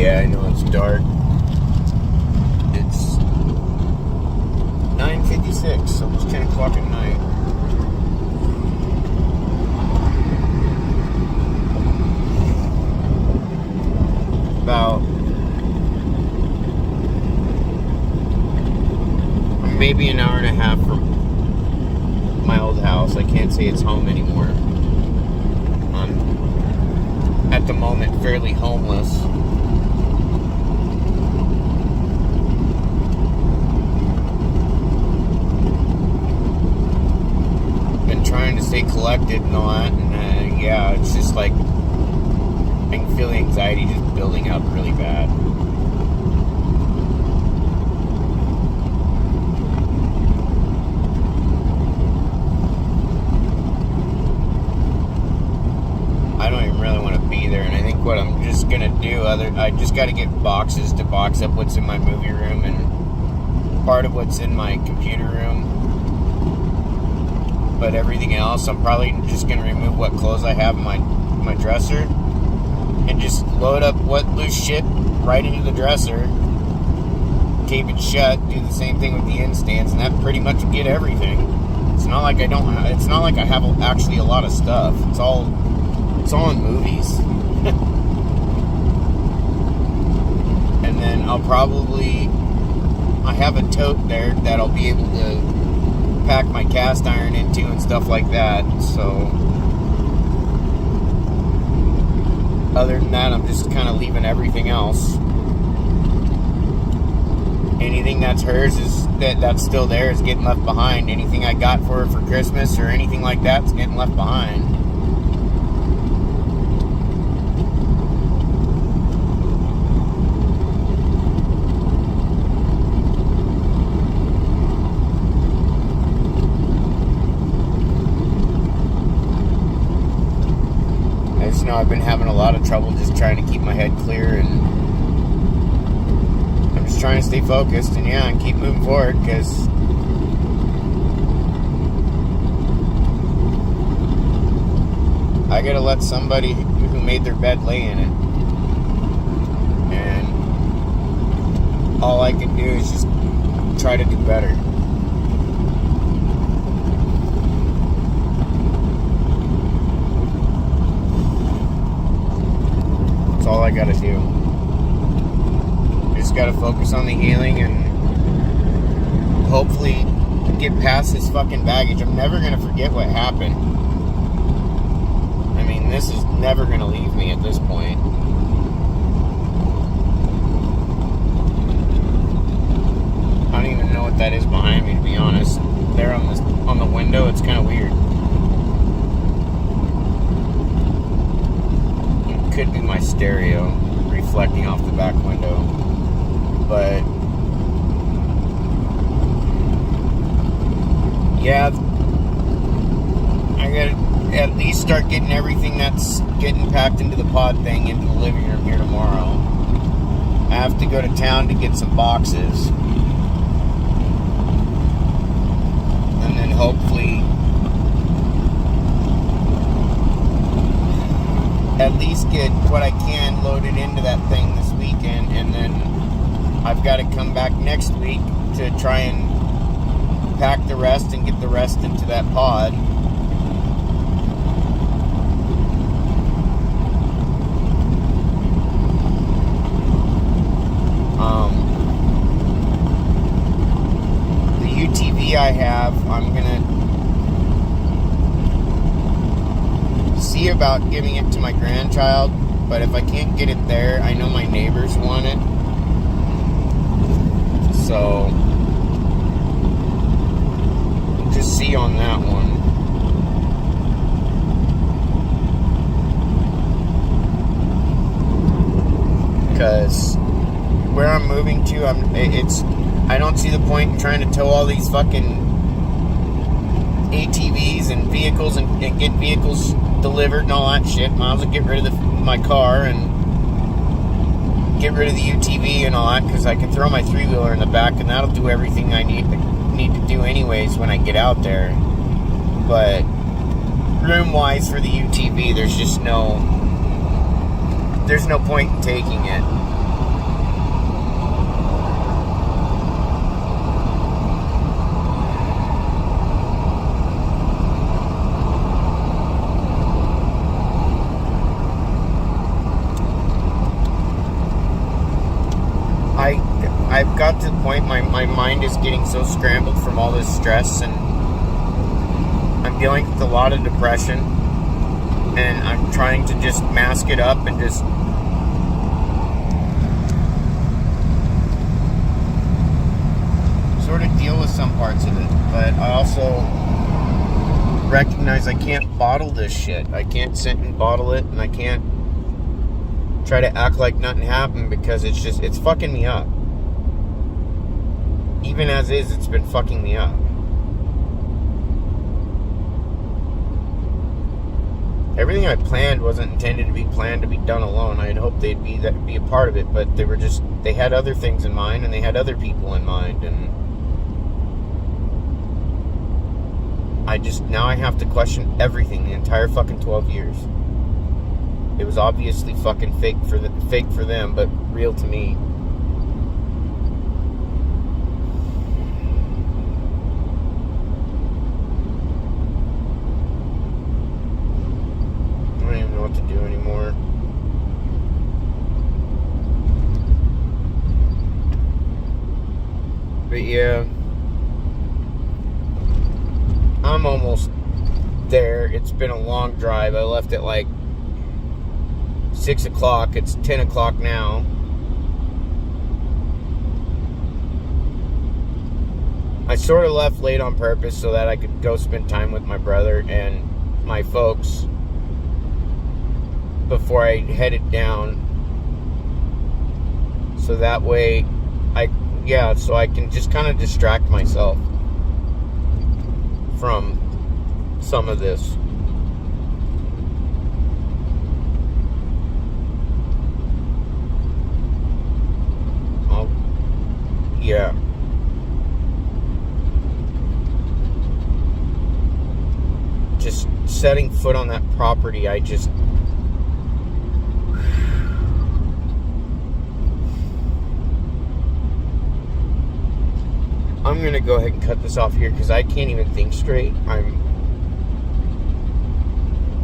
Yeah, I know it's dark. It's 9:56, almost 10 o'clock at night. About maybe an hour and a half from my old house. I can't say it's home anymore. I'm at the moment fairly homeless. Been trying to stay collected and all that, and yeah, it's just like I can feel the anxiety just building up really bad. I don't even really want to be there, and I think what I'm just gonna do, I just got to get boxes to box up what's in my movie room and part of what's in my computer room. But everything else, I'm probably just gonna remove what clothes I have in my dresser and just load up what loose shit right into the dresser, tape it shut, do the same thing with the instans, and that pretty much get everything. It's not like I have actually a lot of stuff. It's all in movies. And then I have a tote there that I'll be able to pack my cast iron into and stuff like that. So other than that, I'm just kind of leaving everything else. Anything that's hers that's still there is getting left behind. Anything I got for her for Christmas or anything like that's getting left behind. I've been having a lot of trouble just trying to keep my head clear, and I'm just trying to stay focused and keep moving forward, because I gotta let somebody who made their bed lay in it, and all I can do is just try to do better. All I gotta do. Just gotta focus on the healing and hopefully get past this fucking baggage. I'm never gonna forget what happened. I mean, this is never gonna leave me at this point. I don't even know what that is behind me, to be honest. There on the window, it's kind of weird. Could be my stereo reflecting off the back window, but yeah, I gotta at least start getting everything that's getting packed into the pod thing into the living room here tomorrow. I have to go to town to get some boxes, and then hopefully at least get what I can loaded into that thing this weekend, and then I've got to come back next week to try and pack the rest and get the rest into that pod. The UTV I have, I'm gonna see about giving it to my grandchild, but if I can't get it there, I know my neighbors want it, so just see on that one. Because where I'm moving to, I don't see the point in trying to tow all these fucking ATVs and vehicles and get vehicles delivered and all that shit. Might as well get rid of my car and get rid of the UTV and all that, because I can throw my 3-wheeler in the back and that'll do everything I need to do anyways when I get out there. But room wise for the UTV, there's no point in taking it. got to the point my mind is getting so scrambled from all this stress, and I'm dealing with a lot of depression, and I'm trying to just mask it up and just sort of deal with some parts of it. But I also recognize I can't bottle this shit. I can't sit and bottle it, and I can't try to act like nothing happened, because it's fucking me up. Even as is, it's been fucking me up. Everything I planned wasn't intended to be planned to be done alone. I had hoped they'd be a part of it, but they had other things in mind, and they had other people in mind, and now I have to question everything, the entire fucking 12 years. It was obviously fucking fake for them, but real to me. I don't even know what to do anymore. But yeah, I'm almost there. It's been a long drive. I left at like 6 o'clock. It's 10 o'clock now. I sort of left late on purpose so that I could go spend time with my brother and my folks before I headed down. So that way so I can just kind of distract myself from some of this. Yeah. Just setting foot on that property, I'm going to go ahead and cut this off here, because I can't even think straight.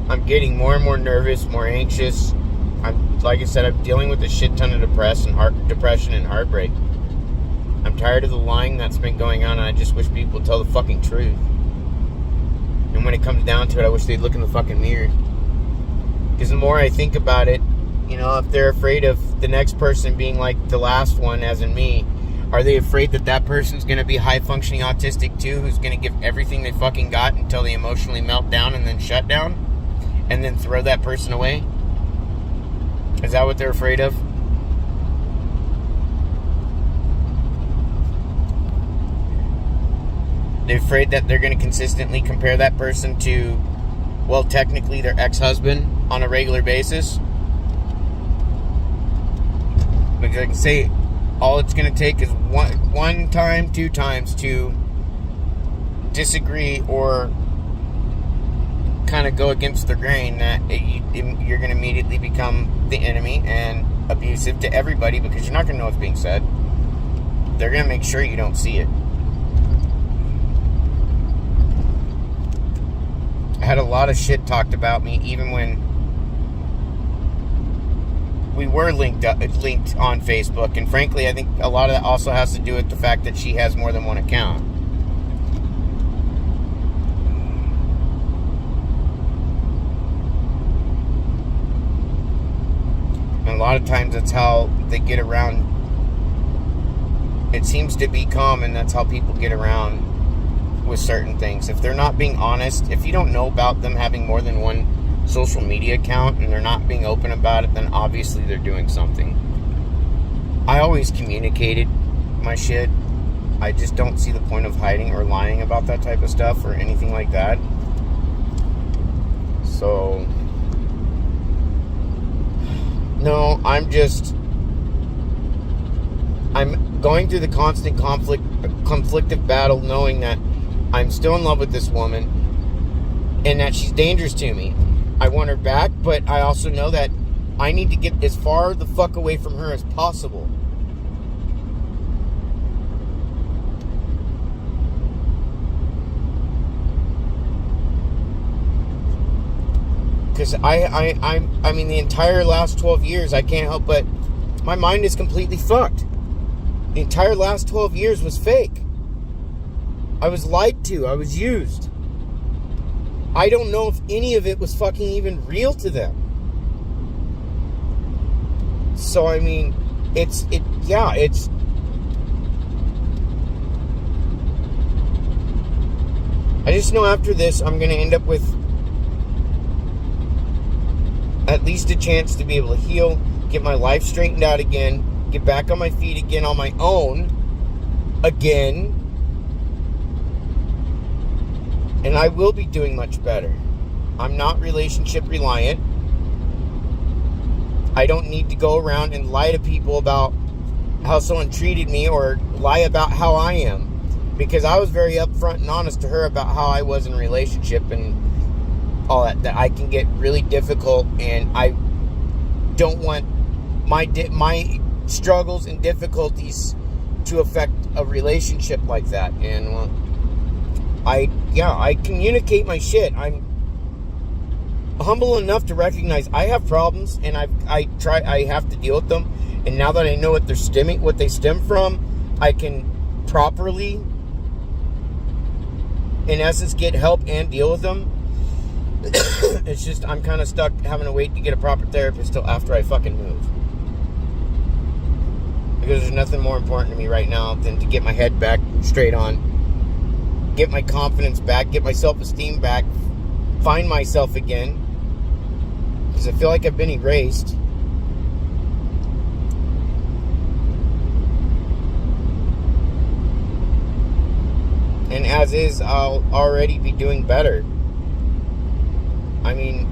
I'm getting more and more nervous, more anxious. Like I said, I'm dealing with a shit ton of depression and heartbreak. I'm tired of the lying that's been going on, and I just wish people would tell the fucking truth. And when it comes down to it, I wish they'd look in the fucking mirror. Because the more I think about it, if they're afraid of the next person being like the last one, as in me, are they afraid that person's going to be high-functioning autistic too, who's going to give everything they fucking got until they emotionally melt down and then shut down? And then throw that person away? Is that what they're afraid of? They're afraid that they're going to consistently compare that person to, well, technically their ex-husband on a regular basis. Because I can say all it's going to take is one time, 2 times to disagree or kind of go against the grain, that you're going to immediately become the enemy and abusive to everybody, because you're not going to know what's being said. They're going to make sure you don't see it. I had a lot of shit talked about me even when we were linked on Facebook, and frankly I think a lot of that also has to do with the fact that she has more than one account. And a lot of times that's how they get around. It seems to be common, that's how people get around with certain things. If they're not being honest, if you don't know about them having more than one social media account and they're not being open about it, then obviously they're doing something. I always communicated my shit. I just don't see the point of hiding or lying about that type of stuff or anything like that. So no, I'm going through the constant conflictive battle, knowing that I'm still in love with this woman and that she's dangerous to me. I want her back, but I also know that I need to get as far the fuck away from her as possible. Because I mean, the entire last 12 years, I can't help but my mind is completely fucked. The entire last 12 years was fake. I was lied to. I was used. I don't know if any of it was fucking even real to them. So, I mean, it's... I just know after this, I'm going to end up with at least a chance to be able to heal, get my life straightened out again, get back on my feet again on my own again, and I will be doing much better. I'm not relationship reliant. I don't need to go around and lie to people about how someone treated me or lie about how I am, because I was very upfront and honest to her about how I was in a relationship and all that I can get really difficult, and I don't want my struggles and difficulties to affect a relationship like that. And well, I communicate my shit. I'm humble enough to recognize I have problems, and I have to deal with them. And now that I know what they stem from, I can properly, in essence, get help and deal with them. It's just I'm kind of stuck having to wait to get a proper therapist till after I fucking move. Because there's nothing more important to me right now than to get my head back straight on, get my confidence back, get my self-esteem back, find myself again. Because I feel like I've been erased. And as is, I'll already be doing better. I mean,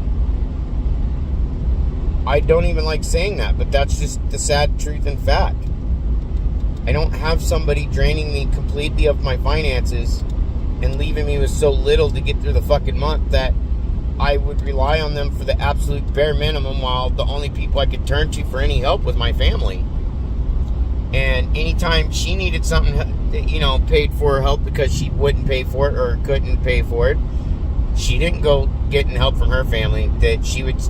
I don't even like saying that, but that's just the sad truth and fact. I don't have somebody draining me completely of my finances and leaving me with so little to get through the fucking month that I would rely on them for the absolute bare minimum, while the only people I could turn to for any help was my family. And anytime she needed something, paid for help because she wouldn't pay for it or couldn't pay for it, she didn't go getting help from her family. That she would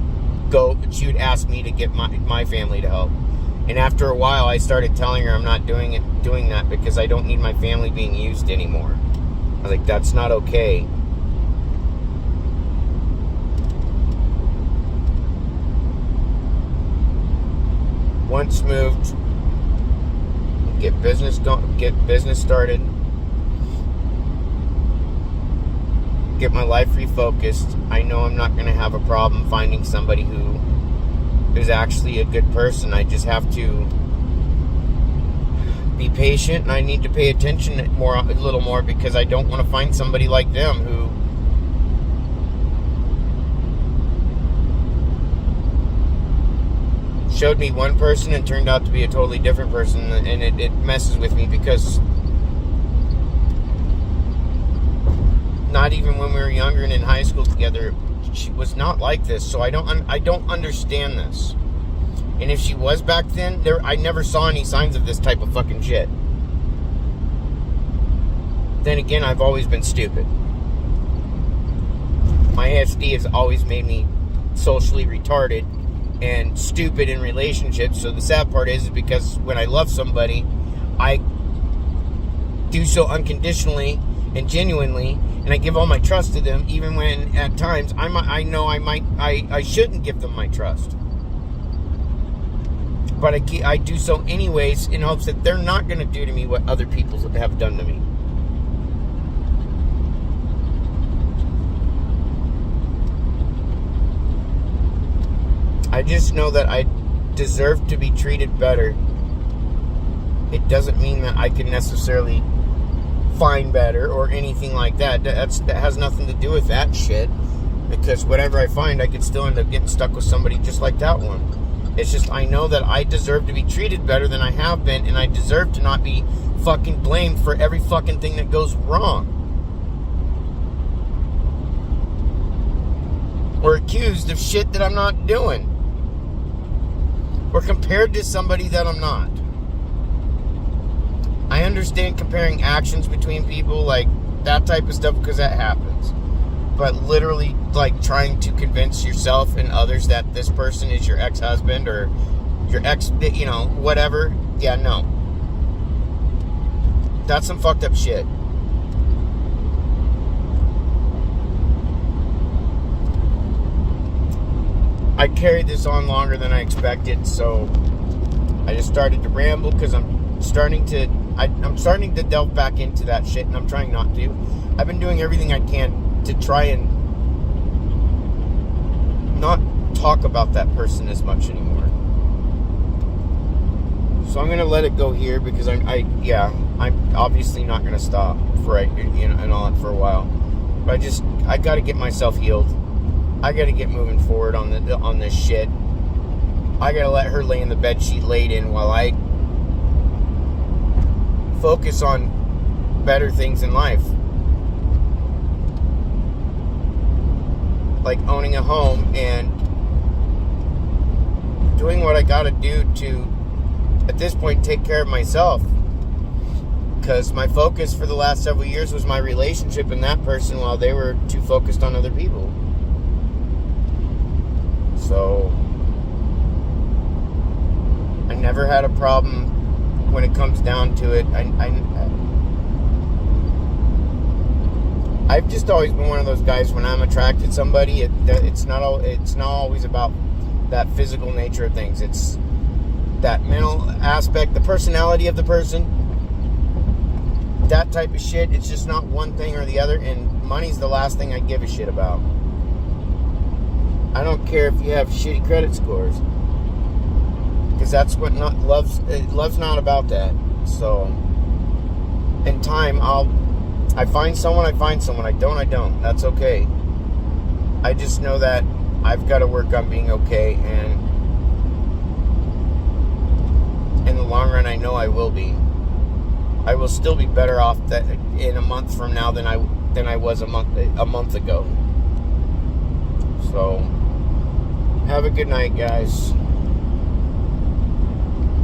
ask me to get my family to help. And after a while, I started telling her I'm not doing that because I don't need my family being used anymore. I was like, that's not okay. Once moved, get business started, get my life refocused. I know I'm not going to have a problem finding somebody who is actually a good person. I just have to be patient, and I need to pay attention a little more, because I don't want to find somebody like them who showed me one person and turned out to be a totally different person. And it messes with me, because not even when we were younger and in high school together, she was not like this. So I don't understand this. And if she was back then, I never saw any signs of this type of fucking shit. Then again, I've always been stupid. My ASD has always made me socially retarded and stupid in relationships. So the sad part is because when I love somebody, I do so unconditionally and genuinely, and I give all my trust to them, even when at times I shouldn't give them my trust. But I do so anyways, in hopes that they're not going to do to me what other people have done to me. I just know that I deserve to be treated better. It doesn't mean that I can necessarily find better or anything like that. That has nothing to do with that shit. Because whatever I find, I could still end up getting stuck with somebody just like that one. It's just, I know that I deserve to be treated better than I have been, and I deserve to not be fucking blamed for every fucking thing that goes wrong. Or accused of shit that I'm not doing. Or compared to somebody that I'm not. I understand comparing actions between people, like that type of stuff, because that happens. But literally, like, trying to convince yourself and others that this person is your ex-husband or your ex, whatever. Yeah, no. That's some fucked up shit. I carried this on longer than I expected, so I just started to ramble because I'm starting to delve back into that shit, and I'm trying not to. I've been doing everything I can to try and not talk about that person as much anymore. So I'm gonna let it go here because I'm obviously not gonna stop for and all that for a while. But I gotta get myself healed. I gotta get moving forward on this shit. I gotta let her lay in the bed sheet laid in while I focus on better things in life, like owning a home and doing what I gotta do to, at this point, take care of myself. Because my focus for the last several years was my relationship and that person, while they were too focused on other people. So I never had a problem when it comes down to it. I've just always been one of those guys, when I'm attracted to somebody, it's not always about that physical nature of things. It's that mental aspect, the personality of the person, that type of shit. It's just not one thing or the other, and money's the last thing I give a shit about. I don't care if you have shitty credit scores, because that's what love's not about that. So in time, I find someone, I don't. That's okay. I just know that I've got to work on being okay, and in the long run, I know I will be. I will still be better off in a month from now than I was a month ago. So have a good night, guys.